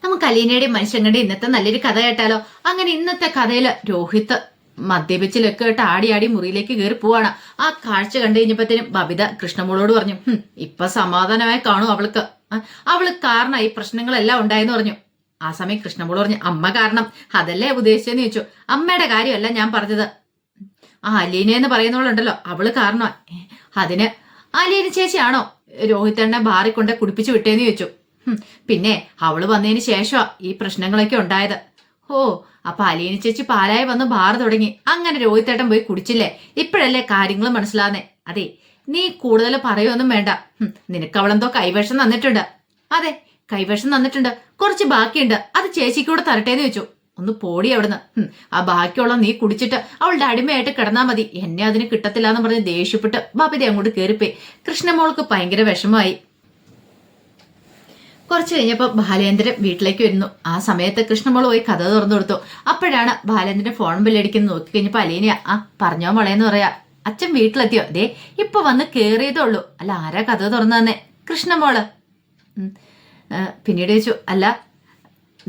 നമുക്ക് അലീനയുടെയും മനുഷ്യങ്ങളുടെയും ഇന്നത്തെ നല്ലൊരു കഥ കേട്ടാലോ? അങ്ങനെ ഇന്നത്തെ കഥയില് രോഹിത് മദ്യപിച്ച് ലക്കിട്ട് ആടി ആടി മുറിയിലേക്ക് കയറി പോവാണ്. ആ കാഴ്ച കണ്ടു കഴിഞ്ഞപ്പോഴത്തേനും ബബിത കൃഷ്ണമോളോട് പറഞ്ഞു, ഇപ്പൊ സമാധാനമായി കാണും അവൾക്ക്. അവള് കാരണം ഈ പ്രശ്നങ്ങളെല്ലാം ഉണ്ടായെന്ന് പറഞ്ഞു. ആ സമയം കൃഷ്ണമോള് പറഞ്ഞു, അമ്മ കാരണം അതല്ലേ ഉദ്ദേശിച്ചെന്ന് ചോദിച്ചു. അമ്മയുടെ കാര്യമല്ല ഞാൻ പറഞ്ഞത്, ആ അലീന എന്ന് പറയുന്നവളുണ്ടല്ലോ അവള് കാരണം. അതിന് അലീന ചേച്ചിയാണോ രോഹിതണ്ണെ ബാറി കൊണ്ട് കുടിപ്പിച്ചു വിട്ടേന്ന് ചോദിച്ചു. പിന്നെ അവള് വന്നതിന് ശേഷമാ ഈ പ്രശ്നങ്ങളൊക്കെ ഉണ്ടായത്. ഓ, അപ്പൊ അലീന ചേച്ചി പാലായി വന്ന് ബാർ തുടങ്ങി. അങ്ങനെ രോഹിത്തേട്ടൻ പോയി കുടിച്ചില്ലേ? ഇപ്പോഴല്ലേ കാര്യങ്ങൾ മനസ്സിലാന്നേ. അതെ, നീ കൂടുതൽ പറയുമൊന്നും വേണ്ട. നിനക്ക് അവളെന്തോ കൈവേഷം തന്നിട്ടുണ്ട്. അതെ, കൈവേഷം തന്നിട്ടുണ്ട്. കുറച്ച് ബാക്കിയുണ്ട്, അത് ചേച്ചിക്കൂടെ തരട്ടേന്ന് ചോദിച്ചു. ഒന്ന് പോടി അവിടുന്ന്. ആ ബാക്കിയുള്ള നീ കുടിച്ചിട്ട് അവളുടെ അടിമയായിട്ട് കിടന്നാ മതി, എന്നെ അതിന് കിട്ടത്തില്ല എന്ന് പറഞ്ഞ് ദേഷ്യപ്പെട്ട് ബബിത അങ്ങോട്ട് കയറിപ്പോയി. കൃഷ്ണമോൾക്ക് ഭയങ്കര വിഷമമായി. കുറച്ച് കഴിഞ്ഞപ്പോ ബാലേന്ദ്രൻ വീട്ടിലേക്ക് വരുന്നു. ആ സമയത്ത് കൃഷ്ണമോള് പോയി കഥ തുറന്നു കൊടുത്തു. അപ്പോഴാണ് ബാലേന്ദ്രന്റെ ഫോൺ ബില്ലടിക്കുന്നത്. നോക്കി കഴിഞ്ഞപ്പോ അലീനയാ. പറഞ്ഞോ മോളേന്ന് പറയാ. അച്ഛൻ വീട്ടിലെത്തിയോ? ദേ ഇപ്പൊ വന്ന് കേറിയതേ ഉള്ളൂ. അല്ല, ആരാ കഥ തുറന്നു തന്നെ? കൃഷ്ണമോള്. പിന്നീട് ചോദിച്ചു, അല്ല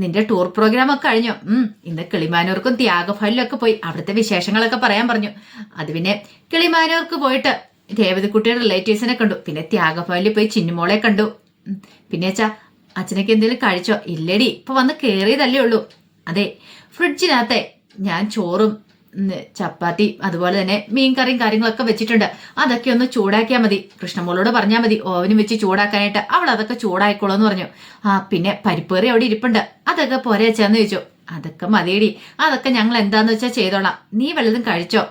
നിന്റെ ടൂർ പ്രോഗ്രാം ഒക്കെ കഴിഞ്ഞോ? ഇന്ന് കിളിമാനൂർക്കും ത്യാഗഫലിലും ഒക്കെ പോയി അവിടുത്തെ വിശേഷങ്ങളൊക്കെ പറയാൻ പറഞ്ഞു. അത് പിന്നെ കിളിമാനൂർക്ക് പോയിട്ട് രേവതിക്കുട്ടിയുടെ റിലേറ്റീവ്സിനെ കണ്ടു. പിന്നെ ത്യാഗഫലിൽ പോയി ചിന്നുമോളെ കണ്ടു. പിന്നെ അച്ഛനൊക്കെ എന്തെങ്കിലും കഴിച്ചോ? ഇല്ലടി, ഇപ്പൊ വന്ന് കേറിയതല്ലേ ഉള്ളൂ. അതെ, ഫ്രിഡ്ജിനകത്തെ ഞാൻ ചോറും ചപ്പാത്തി അതുപോലെ തന്നെ മീൻ കറിയും കാര്യങ്ങളൊക്കെ വെച്ചിട്ടുണ്ട്. അതൊക്കെ ഒന്ന് ചൂടാക്കിയാൽ മതി. കൃഷ്ണമോളോട് പറഞ്ഞാൽ മതി ഓവനും വെച്ച് ചൂടാക്കാനായിട്ട്. അവൾ അതൊക്കെ ചൂടായിക്കോളൂ എന്ന് പറഞ്ഞു. പിന്നെ പരിപ്പേറി അവിടെ ഇരിപ്പുണ്ട്, അതൊക്കെ പോരെ വെച്ചാന്ന് ചോദിച്ചു. അതൊക്കെ മതിയടി, അതൊക്കെ ഞങ്ങൾ എന്താന്ന് വെച്ചാൽ ചെയ്തോളാം. നീ വല്ലതും കഴിച്ചോ?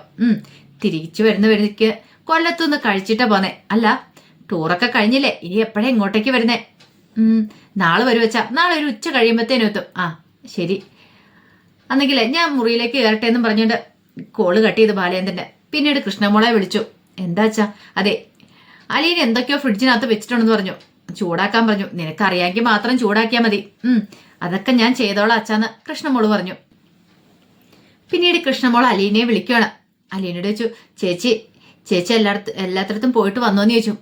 തിരിച്ചു വരുന്നവർക്ക് കൊല്ലത്തുനിന്ന് കഴിച്ചിട്ടാ പോന്നെ. അല്ല, ടൂറൊക്കെ കഴിഞ്ഞില്ലേ, ഇനി എപ്പോഴാ ഇങ്ങോട്ടേക്ക് വരുന്നേ? നാളെ വരുവച്ചാ. നാളെ ഒരു ഉച്ച കഴിയുമ്പത്തേനും എത്തും. ശരി, അന്നെങ്കിലേ ഞാൻ മുറിയിലേക്ക് കയറട്ടെ എന്നും പറഞ്ഞുകൊണ്ട് കോള് കട്ട് ചെയ്ത് ബാലേന്ദ്രന്റെ. പിന്നീട് കൃഷ്ണമോളെ വിളിച്ചു. എന്താച്ചാ? അതെ, അലീന എന്തൊക്കെയോ ഫ്രിഡ്ജിനകത്ത് വെച്ചിട്ടുണ്ടെന്ന് പറഞ്ഞു. ചൂടാക്കാൻ പറഞ്ഞു. നിനക്കറിയാമെങ്കിൽ മാത്രം ചൂടാക്കിയാൽ മതി. അതൊക്കെ ഞാൻ ചെയ്തോളാം അച്ഛാന്ന് കൃഷ്ണമോള് പറഞ്ഞു. പിന്നീട് കൃഷ്ണമോൾ അലീനയെ വിളിക്കുകയാണ്. അലീനയോട് ചോദിച്ചു, ചേച്ചി എല്ലാത്തിടത്തും പോയിട്ട് വന്നോന്ന് ചോദിച്ചു.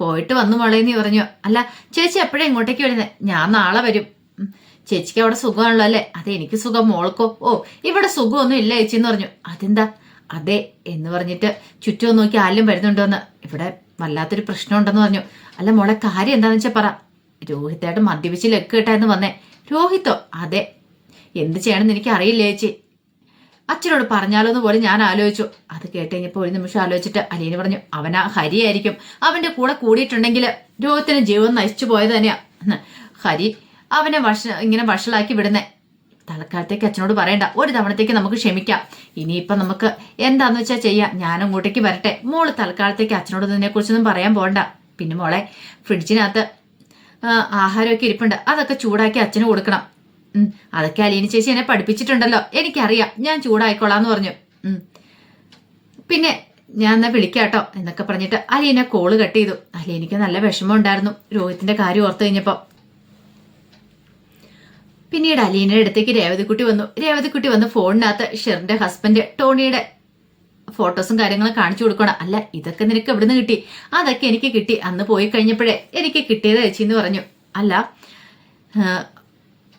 പോയിട്ട് വന്നു മോളേന്ന് പറഞ്ഞു. അല്ല, ചേച്ചി എപ്പോഴാ ഇങ്ങോട്ടേക്ക് വരുന്നത്? ഞാൻ നാളെ വരും. ചേച്ചിക്ക് അവിടെ സുഖമാണല്ലോ അല്ലേ? അതെ, എനിക്ക് സുഖം. മോൾക്കോ? ഓ, ഇവിടെ സുഖമൊന്നും ഇല്ല ചേച്ചി എന്ന് പറഞ്ഞു. അതെന്താ? അതെ എന്ന് പറഞ്ഞിട്ട് ചുറ്റും നോക്കി ആരും വരുന്നുണ്ടോന്ന്. ഇവിടെ വല്ലാത്തൊരു പ്രശ്നമുണ്ടെന്ന് പറഞ്ഞു. അല്ല മോളെ, കാര്യം എന്താന്ന് വെച്ചാൽ പറ. രോഹിത്തായിട്ട് മദ്യപിച്ച് ലക്ക് കിട്ടാന്ന് വന്നേ. രോഹിത്തോ? അതെ. എന്ത് ചെയ്യണമെന്ന് എനിക്ക് അറിയില്ല ചേച്ചി. അച്ഛനോട് പറഞ്ഞാലോന്ന് പോലെ ഞാൻ ആലോചിച്ചു. അത് കേട്ട് കഴിഞ്ഞപ്പോൾ ഒരു നിമിഷം ആലോചിച്ചിട്ട് അലീന പറഞ്ഞു, അവനാ ഹരിയായിരിക്കും. അവന്റെ കൂടെ കൂടിയിട്ടുണ്ടെങ്കിൽ രോഹിത്തിന് ജീവൻ നശിച്ചു പോയത് തന്നെയാ. ഹരി അവനെ ഇങ്ങനെ വഷളാക്കി വിടുന്നേ. തൽക്കാലത്തേക്ക് അച്ഛനോട് പറയണ്ട, ഒരു തവണത്തേക്ക് നമുക്ക് ക്ഷമിക്കാം. ഇനിയിപ്പം നമുക്ക് എന്താന്ന് വെച്ചാൽ ചെയ്യാം. ഞാൻ അങ്ങോട്ടേക്ക് വരട്ടെ. മോള് തൽക്കാലത്തേക്ക് അച്ഛനോട് ഇതിനെ കുറിച്ചൊന്നും പറയാൻ പോകണ്ട. പിന്നെ മോളെ, ഫ്രിഡ്ജിനകത്ത് ആഹാരമൊക്കെ ഇരിപ്പുണ്ട്, അതൊക്കെ ചൂടാക്കി അച്ഛന് കൊടുക്കണം. അതൊക്കെ അലീന ചേച്ചി എന്നെ പഠിപ്പിച്ചിട്ടുണ്ടല്ലോ, എനിക്കറിയാം. ഞാൻ ചൂടായിക്കോളാന്ന് പറഞ്ഞു. പിന്നെ ഞാൻ എന്നാ വിളിക്കാട്ടോ എന്നൊക്കെ പറഞ്ഞിട്ട് അലീന കോള് കട്ട് ചെയ്തു. അലീനയ്ക്ക് നല്ല വിഷമം ഉണ്ടായിരുന്നു രോഹിത്തിന്റെ കാര്യം ഓർത്തു കഴിഞ്ഞപ്പോ. പിന്നീട് അലീനയുടെ അടുത്തേക്ക് രേവതിക്കുട്ടി വന്ന് ഫോണിനകത്ത് ഷെറിന്റെ ഹസ്ബൻഡ് ടോണിയുടെ ഫോട്ടോസും കാര്യങ്ങളും കാണിച്ചു കൊടുക്കണം. അല്ല, ഇതൊക്കെ നിനക്ക് എവിടുന്ന് കിട്ടി? അതൊക്കെ എനിക്ക് കിട്ടി, അന്ന് പോയി കഴിഞ്ഞപ്പോഴേ എനിക്ക് കിട്ടിയത് ചേച്ചിന്ന് പറഞ്ഞു. അല്ല,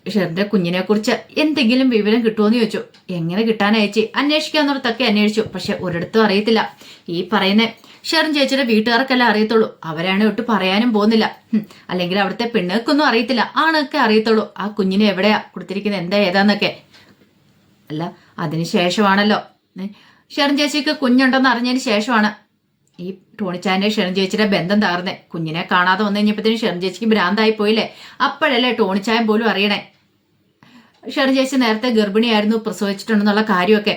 ഷെറിന്റെ കുഞ്ഞിനെ കുറിച്ച് എന്തെങ്കിലും വിവരം കിട്ടുമോന്ന് ചോദിച്ചു. എങ്ങനെ കിട്ടാനാ ചേച്ചി? അന്വേഷിക്കാന്നോർത്തൊക്കെ അന്വേഷിച്ചു, പക്ഷെ ഒരിടത്തും അറിയത്തില്ല. ഈ പറയുന്ന ഷെറിൻ ചേച്ചിയുടെ വീട്ടുകാർക്കെല്ലാം അറിയത്തുള്ളൂ. അവരാണ് ഒട്ട് പറയാനും പോകുന്നില്ല. അല്ലെങ്കിൽ അവിടുത്തെ പെണ്ണുകൾക്കൊന്നും അറിയത്തില്ല, ആണൊക്കെ അറിയത്തുള്ളൂ ആ കുഞ്ഞിനെ എവിടെയാ കൊടുത്തിരിക്കുന്നത്, എന്താ ഏതാന്നൊക്കെ. അല്ല, അതിനുശേഷമാണല്ലോ ഷെറിൻ ചേച്ചിക്ക് കുഞ്ഞുണ്ടെന്ന് അറിഞ്ഞതിന് ശേഷമാണ് ഈ ടോണിച്ചാന്റെ ഷെറിൻ ചേച്ചിയുടെ ബന്ധം തകർന്നേ. കുഞ്ഞിനെ കാണാതെ വന്നു കഴിഞ്ഞപ്പോഴത്തേനും ഷെറിൻ ചേച്ചിക്ക് ഭ്രാന്തായി പോയില്ലേ. അപ്പോഴല്ലേ ടോണിച്ചായൻ പോലും അറിയണേ ഷെറിൻ ചേച്ചി നേരത്തെ ഗർഭിണിയായിരുന്നു, പ്രസവിച്ചിട്ടുണ്ടെന്നുള്ള കാര്യമൊക്കെ.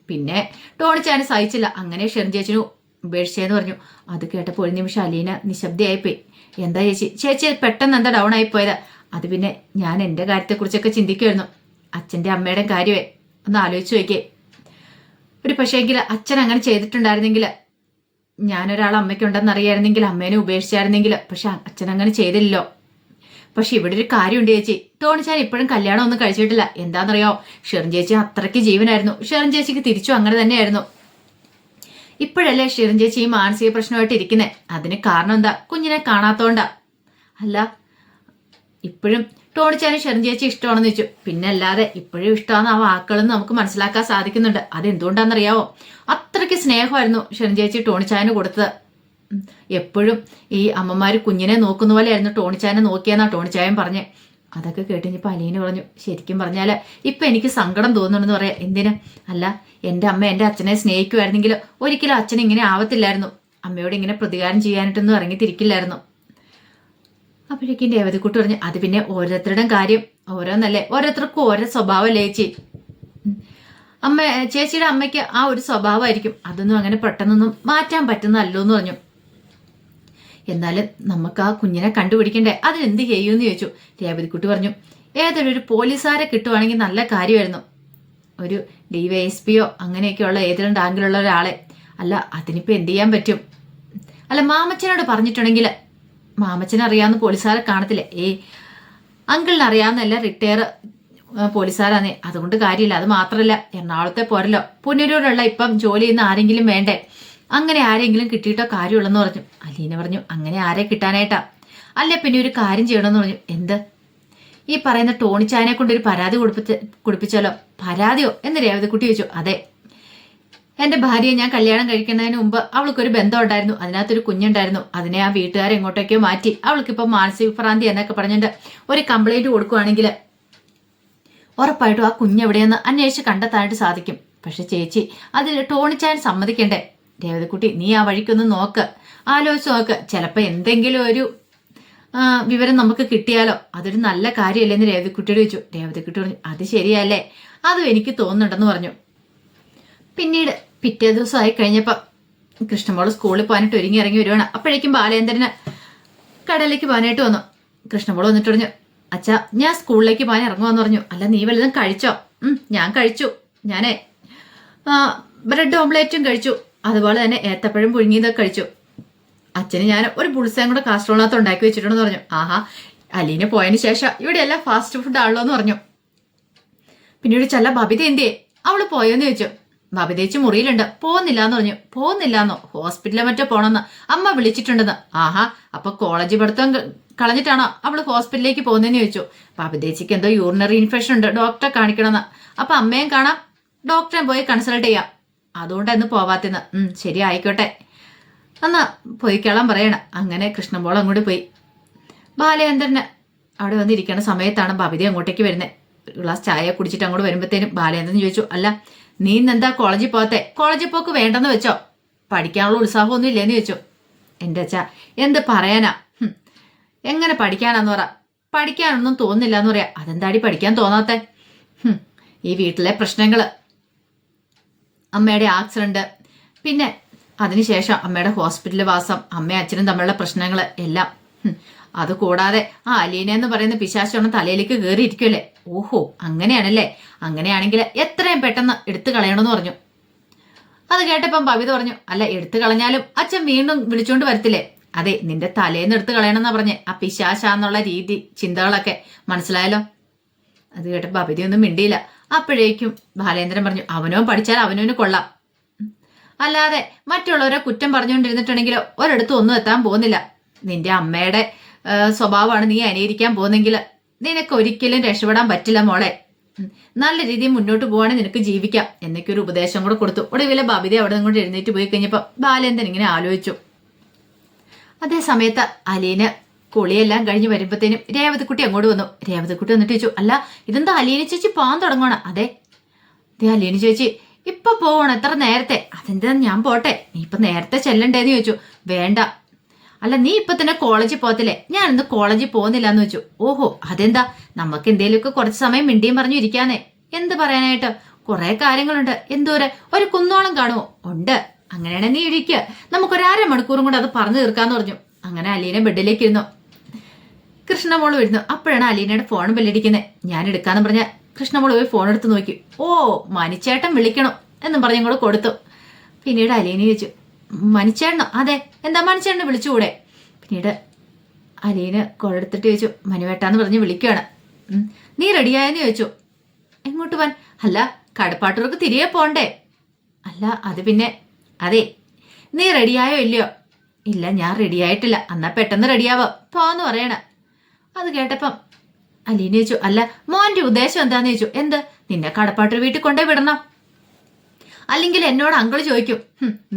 പിന്നെ ടോണിച്ചായന് സഹിച്ചില്ല, അങ്ങനെ ഷെറിൻ ചേച്ചിനു ഉപേക്ഷിച്ചെന്ന് പറഞ്ഞു. അത് കേട്ടപ്പോൾ ഒരു നിമിഷം അലീന നിശബ്ദയായിപ്പോയി. എന്താ ചേച്ചി പെട്ടെന്ന് എന്താ ഡൗൺ ആയിപ്പോയത്? അത് പിന്നെ ഞാൻ എൻ്റെ കാര്യത്തെക്കുറിച്ചൊക്കെ ചിന്തിക്കുമായിരുന്നു. അച്ഛൻ്റെ അമ്മയുടെ കാര്യമേ ഒന്ന് ആലോചിച്ച് നോക്കിയേ. ഒരു പക്ഷേങ്കിൽ അച്ഛൻ അങ്ങനെ ചെയ്തിട്ടുണ്ടായിരുന്നെങ്കിൽ, ഞാനൊരാൾ അമ്മയ്ക്കുണ്ടെന്ന് അറിയായിരുന്നെങ്കിൽ അമ്മേനെ ഉപേക്ഷിച്ചായിരുന്നെങ്കിൽ. പക്ഷെ അച്ഛൻ അങ്ങനെ ചെയ്തില്ലല്ലോ. പക്ഷെ ഇവിടെ ഒരു കാര്യമുണ്ട് ചേച്ചി, ടോണിച്ചാൻ ഇപ്പോഴും കല്യാണം ഒന്നും കഴിച്ചിട്ടില്ല. എന്താണെന്നറിയോ, ഷെറിൻ ചേച്ചി അത്രയ്ക്ക് ജീവനായിരുന്നു. ഷെറിൻ ചേച്ചിക്ക് തിരിച്ചു അങ്ങനെ തന്നെയായിരുന്നു. ഇപ്പോഴല്ലേ ഷെറിൻ ചേച്ചി ഈ മാനസിക പ്രശ്നമായിട്ട് ഇരിക്കുന്നേ. അതിന് കാരണം എന്താ? കുഞ്ഞിനെ കാണാത്തോണ്ടാ. അല്ല, ഇപ്പോഴും ടോണിച്ചാനും ഷെറിൻ ചേച്ചി ഇഷ്ടമാണെന്ന് ചോദിച്ചു. പിന്നെ അല്ലാതെ ഇപ്പോഴും ഇഷ്ടമാണെന്ന് ആ വാക്കുകളെന്ന് നമുക്ക് മനസ്സിലാക്കാൻ സാധിക്കുന്നുണ്ട്. അതെന്തുകൊണ്ടാണെന്നറിയാവോ? അത്രയ്ക്ക് സ്നേഹമായിരുന്നു ഷെറിൻ ചേച്ചി ടോണിച്ചാന് കൊടുത്തത്. എപ്പോഴും ഈ അമ്മമാര് കുഞ്ഞിനെ നോക്കുന്ന പോലെയായിരുന്നു ടോണിച്ചാനെ നോക്കിയെന്നാ ടോണിച്ചായൻ പറഞ്ഞേ. അതൊക്കെ കേട്ടിഞ്ഞിപ്പോൾ അലീന പറഞ്ഞു, ശരിക്കും പറഞ്ഞാൽ ഇപ്പം എനിക്ക് സങ്കടം തോന്നുന്നുണ്ടെന്ന് പറയാം. എന്തിന്? അല്ല, എൻ്റെ അമ്മ എൻ്റെ അച്ഛനെ സ്നേഹിക്കുമായിരുന്നെങ്കിൽ ഒരിക്കലും അച്ഛൻ ഇങ്ങനെ ആവത്തില്ലായിരുന്നു. അമ്മയോട് ഇങ്ങനെ പ്രതികാരം ചെയ്യാനായിട്ടൊന്നും ഇറങ്ങിത്തിരിക്കില്ലായിരുന്നു. അപ്പോഴേക്കും രേവതിക്കുട്ടി പറഞ്ഞു, അത് പിന്നെ ഓരോരുത്തരുടെയും കാര്യം ഓരോന്നല്ലേ, ഓരോരുത്തർക്കും ഓരോ സ്വഭാവമല്ലേ ചേച്ചി. അമ്മ ചേച്ചിയുടെ അമ്മയ്ക്ക് ആ ഒരു സ്വഭാവമായിരിക്കും, അതൊന്നും അങ്ങനെ പെട്ടെന്നൊന്നും മാറ്റാൻ പറ്റുന്നതല്ലോ എന്ന് പറഞ്ഞു. എന്നാലും നമുക്ക് ആ കുഞ്ഞിനെ കണ്ടുപിടിക്കണ്ടേ, അതിനെന്ത് ചെയ്യുമെന്ന് ചോദിച്ചു. രേവതിക്കുട്ടി പറഞ്ഞു, ഏതൊരു ഒരു പോലീസുകാരെ കിട്ടുവാണെങ്കിൽ നല്ല കാര്യമായിരുന്നു. ഒരു DYSPയോ അങ്ങനെയൊക്കെയുള്ള ഏതെങ്കിലും റാങ്കിലുള്ള ഒരാളെ. അല്ല, അതിനിപ്പോൾ എന്ത് ചെയ്യാൻ പറ്റും? അല്ല, മാമച്ചനോട് പറഞ്ഞിട്ടുണ്ടെങ്കിൽ, മാമച്ചനറിയാവുന്ന പോലീസുകാരെ കാണത്തില്ലേ? അങ്കിളിന് അറിയാവുന്നല്ല റിട്ടയർ പോലീസുകാരാന്നേ, അതുകൊണ്ട് കാര്യമില്ല. അത് മാത്രമല്ല, എറണാകുളത്തെ പോരല്ലോ, പുനരൂരുള്ള ഇപ്പം ജോലി ചെയ്യുന്ന ആരെങ്കിലും വേണ്ടേ? അങ്ങനെ ആരെങ്കിലും കിട്ടിയിട്ടോ കാര്യമുള്ളെന്ന് പറഞ്ഞു. അലീന പറഞ്ഞു, അങ്ങനെ ആരെ കിട്ടാനായിട്ടാ? അല്ലേ പിന്നെ ഒരു കാര്യം ചെയ്യണമെന്ന് പറഞ്ഞു. എന്ത്? ഈ പറയുന്ന ടോണിച്ചായനെ കൊണ്ടൊരു പരാതി കൊടുപ്പിച്ചാലോ? പരാതിയോ എന്ന് രേവതിക്കുട്ടി ചോദിച്ചു. അതെ, എൻ്റെ ഭാര്യയെ ഞാൻ കല്യാണം കഴിക്കുന്നതിന് മുമ്പ് അവൾക്കൊരു ബന്ധം ഉണ്ടായിരുന്നു, അതിനകത്തൊരു കുഞ്ഞുണ്ടായിരുന്നു. അതിനെ ആ വീട്ടുകാരെ എങ്ങോട്ടേക്കോ മാറ്റി. അവൾക്കിപ്പോൾ മാനസിക ഭ്രാന്തി എന്നൊക്കെ പറഞ്ഞിട്ട് ഒരു കംപ്ലൈന്റ് കൊടുക്കുവാണെങ്കിൽ ഉറപ്പായിട്ടും ആ കുഞ്ഞെവിടെയെന്ന് അന്വേഷിച്ച് കണ്ടെത്താനായിട്ട് സാധിക്കും. പക്ഷെ ചേച്ചി, അതിൽ ടോണിച്ചാൻ സമ്മതിക്കണ്ടേ? രേവതിക്കുട്ടി, നീ ആ വഴിക്കൊന്ന് നോക്ക്, ആലോചിച്ച് നോക്ക്. ചിലപ്പോൾ എന്തെങ്കിലും ഒരു വിവരം നമുക്ക് കിട്ടിയാലോ? അതൊരു നല്ല കാര്യമല്ലേന്ന് രേവതിക്കുട്ടിയോട് ചോദിച്ചു. രേവതിക്കുട്ടി പറഞ്ഞു, അത് ശരിയല്ലേ, അതും എനിക്ക് തോന്നുന്നുണ്ടെന്ന് പറഞ്ഞു. പിന്നീട് പിറ്റേ ദിവസമായി കഴിഞ്ഞപ്പോൾ കൃഷ്ണമോള് സ്കൂളിൽ പോകാനായിട്ട് ഒരുങ്ങി ഇറങ്ങി വരുവാണ്. അപ്പോഴേക്കും ബാലേന്ദ്രന് കടയിലേക്ക് പോകാനായിട്ട് വന്നു. കൃഷ്ണമോള് വന്നിട്ട് പറഞ്ഞു, അച്ഛാ, ഞാൻ സ്കൂളിലേക്ക് പോകാൻ ഇറങ്ങുവാന്ന് പറഞ്ഞു. അല്ല, നീ വല്ലതും കഴിച്ചോ? ഞാൻ കഴിച്ചു. ഞാനേ ബ്രെഡ് ഓംലേറ്റും കഴിച്ചു, അതുപോലെ തന്നെ ഏത്തപ്പഴം പുഴുങ്ങിയതൊക്കെ കഴിച്ചു. അച്ഛന് ഞാൻ ഒരു പുളിസയും കൂടെ കാസ്ട്രോളിനകത്ത് ഉണ്ടാക്കി വെച്ചിട്ടുണ്ടെന്ന് പറഞ്ഞു. ആഹാ, അലീന പോയതിന് ശേഷം ഇവിടെ എല്ലാം ഫാസ്റ്റ് ഫുഡ് ആണല്ലോ എന്ന് പറഞ്ഞു. പിന്നീട് ചല്ല, ബബിത എന്തിയെ? അവള് പോയോന്ന് ചോദിച്ചു. ബബിതേച്ച് മുറിയിലുണ്ട്, പോകുന്നില്ല എന്ന് പറഞ്ഞു. പോകുന്നില്ലാന്നോ? ഹോസ്പിറ്റലിൽ മറ്റോ പോണെന്ന് അമ്മ വിളിച്ചിട്ടുണ്ടെന്ന്. ആഹാ, അപ്പൊ കോളേജ് പഠിത്തം കളഞ്ഞിട്ടാണോ അവള് ഹോസ്പിറ്റലിലേക്ക് പോകുന്നതെന്ന് ചോദിച്ചു. ബബിതേച്ചിക്ക് എന്തോ യൂറിനറി ഇൻഫെക്ഷൻ ഉണ്ട്, ഡോക്ടറെ കാണിക്കണമെന്ന്. അപ്പൊ അമ്മയും കാണാം, ഡോക്ടറെ പോയി കൺസൾട്ട് ചെയ്യാം, അതുകൊണ്ടായിരുന്നു പോവാത്തെന്ന്. ശരി, ആയിക്കോട്ടെ, എന്നാ പോയിക്കോളാൻ പറയണം. അങ്ങനെ കൃഷ്ണമോൾ അങ്ങോട്ട് പോയി. ബാലേന്ദ്രന് അവിടെ വന്നിരിക്കുന്ന സമയത്താണ് ബബിത അങ്ങോട്ടേക്ക് വരുന്നത്. ഒരു ഗ്ലാസ് ചായ കുടിച്ചിട്ട് അങ്ങോട്ട് വരുമ്പോഴത്തേനും ബാലേന്ദ്രൻ ചോദിച്ചു, അല്ല, നീ ഇന്നെന്താ കോളേജിൽ പോകത്തെ? കോളേജിൽ പോക്ക് വേണ്ടെന്ന് വെച്ചോ? പഠിക്കാനുള്ള ഉത്സാഹമൊന്നും ഇല്ലേന്ന് ചോദിച്ചു. എൻ്റെ അച്ഛാ, എന്ത് പറയാനാ, എങ്ങനെ പഠിക്കാനാന്ന് പറ? പഠിക്കാനൊന്നും തോന്നുന്നില്ല എന്ന് പറയാ. അതെന്താടി പഠിക്കാൻ തോന്നാത്തെ? ഈ വീട്ടിലെ പ്രശ്നങ്ങള്, അമ്മയുടെ ആക്സിഡന്റ്, പിന്നെ അതിനുശേഷം അമ്മയുടെ ഹോസ്പിറ്റലിൽ വാസം, അമ്മയും അച്ഛനും തമ്മിലുള്ള പ്രശ്നങ്ങൾ എല്ലാം. അത് കൂടാതെ ആ അലീന എന്ന് പറയുന്ന പിശാചോണം തലയിലേക്ക് കയറിയിരിക്കുമല്ലേ. ഓഹോ, അങ്ങനെയാണല്ലേ? അങ്ങനെയാണെങ്കിൽ എത്രയും പെട്ടെന്ന് എടുത്തു കളയണമെന്ന് പറഞ്ഞു. അത് കേട്ടപ്പം ബബിത പറഞ്ഞു, അല്ല, എടുത്തു കളഞ്ഞാലും അച്ഛൻ വീണ്ടും വിളിച്ചോണ്ട് വരത്തില്ലേ? അതെ, നിന്റെ തലേന്ന് എടുത്തു കളയണമെന്നാ പറഞ്ഞേ. ആ പിശാചാന്നുള്ള രീതി, ചിന്തകളൊക്കെ മനസ്സിലായല്ലോ. അത് കേട്ടപ്പോൾ ബബിതയൊന്നും മിണ്ടിയില്ല. അപ്പോഴേക്കും ബാലേന്ദ്രൻ പറഞ്ഞു, അവനോ പഠിച്ചാൽ അവനോന് കൊള്ളാം, അല്ലാതെ മറ്റുള്ളവരെ കുറ്റം പറഞ്ഞുകൊണ്ടിരുന്നിട്ടുണ്ടെങ്കിൽ ഒരിടത്തും ഒന്നും എത്താൻ പോകുന്നില്ല. നിന്റെ അമ്മയുടെ സ്വഭാവമാണ് നീ അനുകരിക്കാൻ പോകുന്നെങ്കിൽ നിനക്ക് ഒരിക്കലും രക്ഷപ്പെടാൻ പറ്റില്ല മോളെ. നല്ല രീതിയിൽ മുന്നോട്ട് പോവാണെങ്കിൽ നിനക്ക് ജീവിക്കാം എന്നൊക്കെ ഒരു ഉപദേശം കൂടെ കൊടുത്തു. ഒടുവിലെ ബബിത അവിടെ നിന്ന് കൊണ്ട് എഴുന്നേറ്റ് പോയി കഴിഞ്ഞപ്പോൾ ബാലേന്ദ്രൻ ഇങ്ങനെ ആലോചിച്ചു. അതേ സമയത്ത് അലീന കുളിയെല്ലാം കഴിഞ്ഞ് വരുമ്പോഴത്തേനും രേവതിക്കുട്ടി അങ്ങോട്ട് വന്നു. രേവതിക്കുട്ടി വന്നിട്ട് ചോദിച്ചു, അല്ല, ഇതെന്താ അലീന ചേച്ചി പോകാൻ തുടങ്ങണം? അതെ, അലീന ചേച്ചി ഇപ്പൊ പോവണം, എത്ര നേരത്തെ? അതെന്താ, ഞാൻ പോട്ടെ, നീ ഇപ്പൊ നേരത്തെ ചെല്ലണ്ടേന്ന് ചോദിച്ചു. വേണ്ട. അല്ല, നീ ഇപ്പൊ തന്നെ കോളേജിൽ പോകത്തില്ലേ? ഞാൻ ഇന്ന് കോളേജിൽ പോകുന്നില്ല എന്ന് വെച്ചു. ഓഹോ, അതെന്താ? നമുക്ക് എന്തേലുമൊക്കെ കുറച്ച് സമയം മിണ്ടിയും പറഞ്ഞു ഇരിക്കാന്നേ. എന്ത് പറയാനായിട്ട്? കുറെ കാര്യങ്ങളുണ്ട്. എന്തോരെ, ഒരു കുന്നോളം കാണുമോ? ഉണ്ട്. അങ്ങനെയാണെ നീ ഇരിക്കുക, നമുക്കൊരു അരമണിക്കൂറും കൂടെ അത് പറഞ്ഞു തീർക്കാന്ന് പറഞ്ഞു. അങ്ങനെ അലീന ബെഡിലേക്ക് ഇരുന്നു. കൃഷ്ണമോള് വരുന്നു. അപ്പോഴാണ് അലീനയുടെ ഫോൺ ബെല്ലടിക്കുന്നത്. ഞാൻ എടുക്കാന്ന് പറഞ്ഞ കൃഷ്ണമോള് പോയി ഫോൺ എടുത്ത് നോക്കി. ഓ, മനിച്ചേട്ടൻ വിളിക്കണം എന്നും പറഞ്ഞങ്ങോട്ട് കൊടുത്തു. പിന്നീട് അലീന ചോദിച്ചു, മനിച്ചേട്ടനോ? അതെ, എന്താ മനിച്ചേട്ടനെ വിളിച്ചുകൂടെ? പിന്നീട് അലീന കോളെടുത്തിട്ട് ചോദിച്ചു, മനുവേട്ടാന്ന് പറഞ്ഞ് വിളിക്കുകയാണ്. നീ റെഡിയായെന്ന് ചോദിച്ചു. എങ്ങോട്ട് പോവാൻ? അല്ല, കടപ്പാട്ടൂർക്ക് തിരികെ പോണ്ടേ? അല്ല, അത് പിന്നെ, അതെ, നീ റെഡിയായോ ഇല്ലയോ? ഇല്ല, ഞാൻ റെഡിയായിട്ടില്ല. എന്നാ പെട്ടെന്ന് റെഡിയാവോ, പോന്ന് പറയണ. അത് കേട്ടപ്പം അലീന ചോദിച്ചു, അല്ല മോന്റെ ഉദ്ദേശം എന്താന്ന് ചോദിച്ചു. എന്ത്? നിന്നെ കടപ്പാട്ടൊരു വീട്ടിൽ കൊണ്ടുപോയി വിടണം, അല്ലെങ്കിൽ എന്നോട് അങ്കിള് ചോദിക്കും,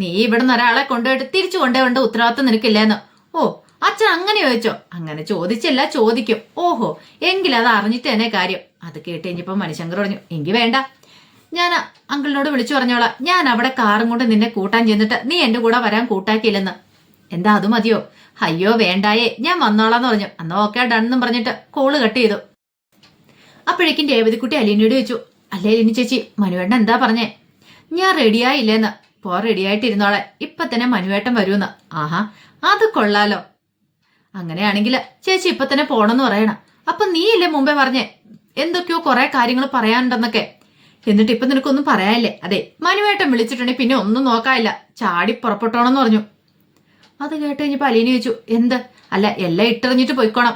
നീ ഇവിടുന്ന് ഒരാളെ കൊണ്ടുപോയിട്ട് തിരിച്ചു കൊണ്ടുപോകേണ്ട ഉത്തരവാദിത്വം നിനക്കില്ലേന്ന്. ഓ, അച്ഛൻ അങ്ങനെ ചോദിച്ചോ? അങ്ങനെ ചോദിച്ചില്ല, ചോദിക്കും. ഓഹോ, എങ്കിലത് അറിഞ്ഞിട്ട് തന്നെ കാര്യം. അത് കേട്ട് കഴിഞ്ഞപ്പോ മണിശങ്കർ പറഞ്ഞു, എങ്കിൽ വേണ്ട, ഞാൻ അങ്കിളിനോട് വിളിച്ചു പറഞ്ഞോളാം. ഞാൻ അവിടെ കാറും കൊണ്ട് നിന്നെ കൂട്ടാൻ ചെന്നിട്ട് നീ എന്റെ കൂടെ വരാൻ കൂട്ടാക്കിയില്ലെന്ന്. എന്താ അത് മതിയോ? അയ്യോ വേണ്ടായേ, ഞാൻ വന്നോളാന്ന് പറഞ്ഞു. അന്ന് ഓക്കെ ഡണ്ണെന്നും പറഞ്ഞിട്ട് കോള് കട്ട് ചെയ്തു. അപ്പോഴേക്കും രേവതിക്കുട്ടി അലീനയോട് ചോദിച്ചു, അല്ലേ അലീന ചേച്ചി, മനുവേട്ടൻ എന്താ പറഞ്ഞേ? ഞാൻ റെഡിയായില്ലേന്ന്. റെഡിയായിട്ടിരുന്നോളെ, ഇപ്പൊ തന്നെ മനുവേട്ടൻ വരൂന്ന്. ആഹാ, അത് കൊള്ളാലോ. അങ്ങനെയാണെങ്കിൽ ചേച്ചി ഇപ്പൊ തന്നെ പോണെന്ന് പറയണം. അപ്പൊ നീയല്ലേ മുമ്പേ പറഞ്ഞേ എന്തൊക്കെയോ കുറെ കാര്യങ്ങൾ പറയാനുണ്ടെന്നൊക്കെ? എന്നിട്ട് ഇപ്പൊ നിനക്കൊന്നും പറയാനില്ലേ? അതെ, മനുവേട്ടൻ വിളിച്ചിട്ടുണ്ടെങ്കിൽ പിന്നെ ഒന്നും നോക്കാനില്ല, ചാടി പുറപ്പെട്ടോണെന്ന് പറഞ്ഞു. അത് കേട്ട് കഴിഞ്ഞപ്പോ അലീന ചോദിച്ചു, എന്ത്? അല്ല, എല്ലാം ഇട്ടെറിഞ്ഞിട്ട് പോയിക്കോണം.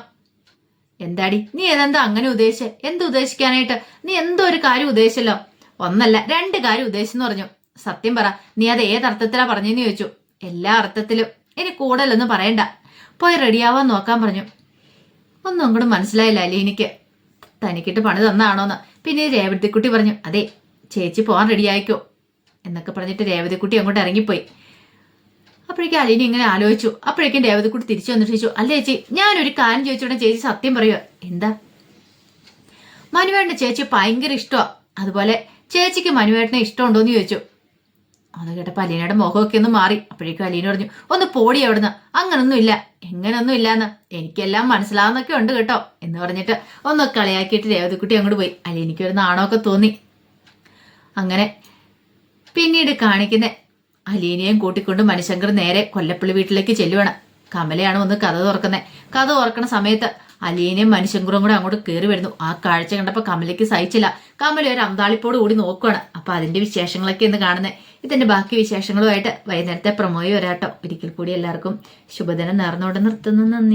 എന്താടി നീ ഏതെന്താ അങ്ങനെ ഉദ്ദേശിച്ചേ? എന്ത് ഉദ്ദേശിക്കാനായിട്ട്? നീ എന്തോ ഒരു കാര്യം ഉദ്ദേശിച്ചല്ലോ. ഒന്നല്ല 2 കാര്യം ഉദ്ദേശിച്ചെന്ന് പറഞ്ഞു. സത്യം പറ, നീ അത് ഏതർത്ഥത്തിലാ പറഞ്ഞെന്ന് ചോദിച്ചു. എല്ലാ അർത്ഥത്തിലും. ഇനി കൂടുതലൊന്നും പറയണ്ട, പോയി റെഡിയാവാൻ നോക്കാൻ പറഞ്ഞു. ഒന്നും അങ്ങോട്ട് മനസ്സിലായില്ല അലീനയ്ക്ക്. തനിക്കിട്ട് പണി തന്നാണോന്ന്. പിന്നെ രേവതിക്കുട്ടി പറഞ്ഞു, അതെ ചേച്ചി പോകാൻ റെഡിയായിക്കോ എന്നൊക്കെ പറഞ്ഞിട്ട് രേവതിക്കുട്ടി അങ്ങോട്ട് ഇറങ്ങിപ്പോയി. അപ്പോഴേക്കും അലീന ഇങ്ങനെ ആലോചിച്ചു. അപ്പോഴേക്കും രേവതിക്കുട്ടി തിരിച്ചു വന്നിട്ട് ചോദിച്ചു, അല്ലേ ചേച്ചി, ഞാനൊരു കാര്യം ചോദിച്ചോടെ ചേച്ചി സത്യം പറയുക. എന്താ? മനുവേട്ടന് ചേച്ചി ഭയങ്കര ഇഷ്ടമാ. അതുപോലെ ചേച്ചിക്ക് മനുവേട്ടനെ ഇഷ്ടമുണ്ടോന്ന് ചോദിച്ചു. അത് കേട്ടപ്പോ അലീനയുടെ മുഖമൊക്കെ ഒന്ന് മാറി. അപ്പോഴേക്കും അലീന പറഞ്ഞു, ഒന്ന് പോടി അവിടുന്ന്, അങ്ങനൊന്നും ഇല്ല, എങ്ങനൊന്നും ഇല്ലാന്ന് എനിക്കെല്ലാം മനസ്സിലാവുന്നൊക്കെ ഉണ്ട് കേട്ടോ എന്ന് പറഞ്ഞിട്ട് ഒന്ന് കളിയാക്കിയിട്ട് രേവതിക്കുട്ടി അങ്ങോട്ട് പോയി. അലീനയ്ക്ക് ഒരു നാണമൊക്കെ തോന്നി. അങ്ങനെ പിന്നീട് കാണിക്കുന്ന അലീനയും കൂട്ടിക്കൊണ്ട് മണിശങ്കർ നേരെ കൊല്ലപ്പള്ളി വീട്ടിലേക്ക് ചെല്ലുവാണ്. കമലയാണ് ഒന്ന് കഥ തുറക്കുന്നത്. കഥ തുറക്കുന്ന സമയത്ത് അലീനയും മണിശങ്കറും കൂടെ അങ്ങോട്ട് കയറി വരുന്നു. ആ കാഴ്ച കണ്ടപ്പോൾ കമലയ്ക്ക് സഹിച്ചില്ല. കമല ഒരു അന്താളിപ്പോട് കൂടി നോക്കുവാണ്. അപ്പൊ അതിന്റെ വിശേഷങ്ങളൊക്കെ ഒന്ന് കാണുന്നത്. ഇതിന്റെ ബാക്കി വിശേഷങ്ങളുമായിട്ട് വൈകുന്നേരത്തെ പ്രൊമോയും വരാട്ടോ. ഒരിക്കൽ കൂടി എല്ലാവർക്കും ശുഭദിനം നേർന്നുകൊണ്ട് നിർത്തുന്നു. നന്ദി.